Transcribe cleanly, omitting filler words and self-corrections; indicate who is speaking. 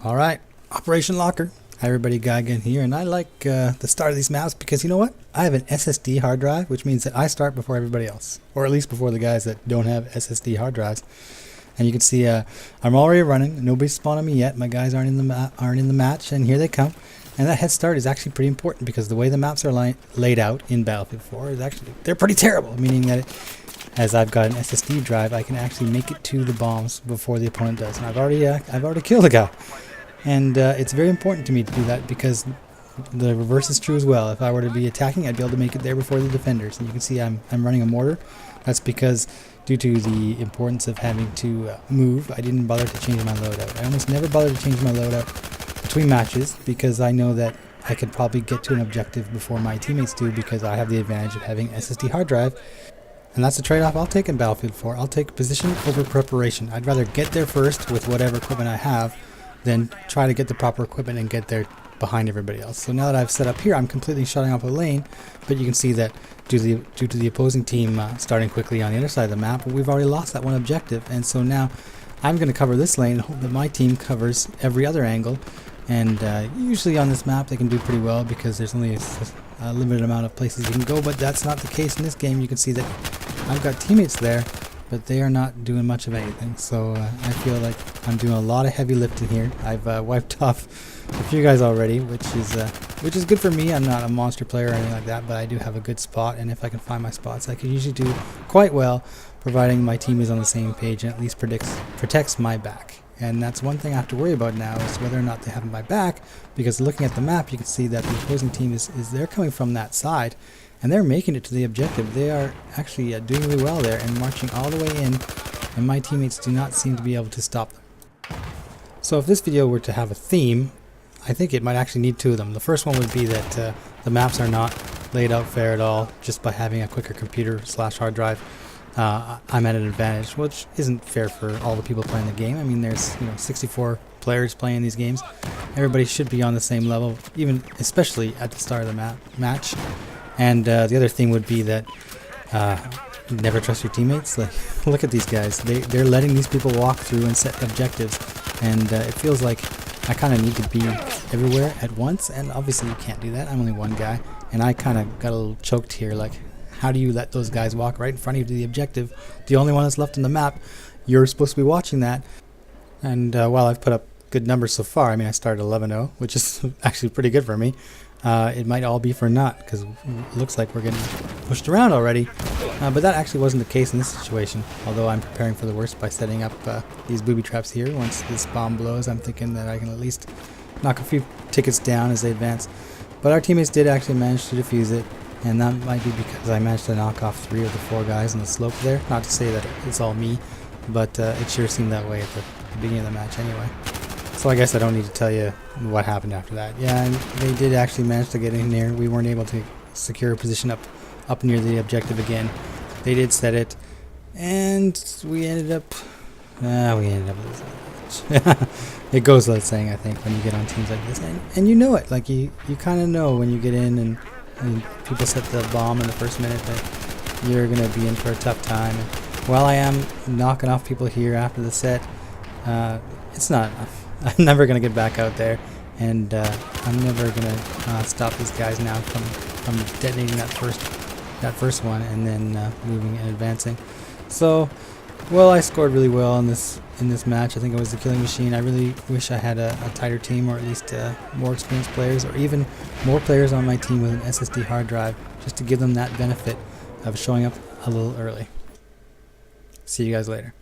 Speaker 1: Alright, Operation Locker. Hi everybody, Guy again here, and I like the start of these maps because you know what? I have an SSD hard drive, which means that I start before everybody else. Or at least before the guys that don't have SSD hard drives. And you can see I'm already running, nobody's spawned on me yet, my guys aren't in the match, and here they come. And that head start is actually pretty important because the way the maps are laid out in Battlefield 4 is actually, they're pretty terrible, meaning that as I've got an SSD drive, I can actually make it to the bombs before the opponent does. And I've already killed a guy. And it's very important to me to do that because the reverse is true as well. If I were to be attacking, I'd be able to make it there before the defenders. And you can see I'm running a mortar. That's because due to the importance of having to move, I didn't bother to change my loadout. I almost never bother to change my loadout between matches because I know that I could probably get to an objective before my teammates do because I have the advantage of having SSD hard drive. And that's the trade-off I'll take in Battlefield 4. I'll take position over preparation. I'd rather get there first with whatever equipment I have than try to get the proper equipment and get there behind everybody else. So now that I've set up here, I'm completely shutting off a lane, but you can see that due to the opposing team starting quickly on the other side of the map, we've already lost that one objective. And so now I'm going to cover this lane and hope that my team covers every other angle. And usually on this map they can do pretty well because there's only a limited amount of places you can go, but that's not the case in this game. You can see that I've got teammates there, but they are not doing much of anything. So I feel like I'm doing a lot of heavy lifting here. I've wiped off a few guys already, which is good for me. I'm not a monster player or anything like that, but I do have a good spot, and if I can find my spots, I can usually do quite well, providing my team is on the same page and at least protects my back. And that's one thing I have to worry about now is whether or not they have my back, because looking at the map, you can see that the opposing team is they're coming from that side. And they're making it to the objective. They are actually doing really well there and marching all the way in, and my teammates do not seem to be able to stop them. So if this video were to have a theme, I think it might actually need two of them. The first one would be that the maps are not laid out fair at all. Just by having a quicker computer / hard drive, I'm at an advantage, which isn't fair for all the people playing the game. I mean, there's 64 players playing these games. Everybody should be on the same level, even especially at the start of the match. And the other thing would be that never trust your teammates. Like, look at these guys. They're letting these people walk through and set objectives. And it feels like I kind of need to be everywhere at once. And obviously you can't do that. I'm only one guy. And I kind of got a little choked here. Like, how do you let those guys walk right in front of you to the objective? The only one that's left on the map. You're supposed to be watching that. And while I've put up good numbers so far, I mean, I started 11-0, which is actually pretty good for me. It might all be for naught because it looks like we're getting pushed around already, but that actually wasn't the case in this situation, although I'm preparing for the worst by setting up these booby traps here. Once this bomb blows, I'm thinking that I can at least knock a few tickets down as they advance, but our teammates did actually manage to defuse it, and that might be because I managed to knock off 3 of the 4 guys on the slope there. Not to say that it's all me, but it sure seemed that way at the beginning of the match anyway. So I guess I don't need to tell you what happened after that. Yeah, and they did actually manage to get in there. We weren't able to secure a position up near the objective again. They did set it, and we ended up losing. It goes without saying, I think, when you get on teams like this, and you know it. Like you kind of know when you get in and people set the bomb in the first minute that you're gonna be in for a tough time. And while I am knocking off people here after the set, it's not enough. I'm never going to get back out there, and I'm never going to stop these guys now from detonating that first one and then moving and advancing. So, well, I scored really well in this match. I think I was the killing machine. I really wish I had a tighter team, or at least more experienced players, or even more players on my team with an SSD hard drive, just to give them that benefit of showing up a little early. See you guys later.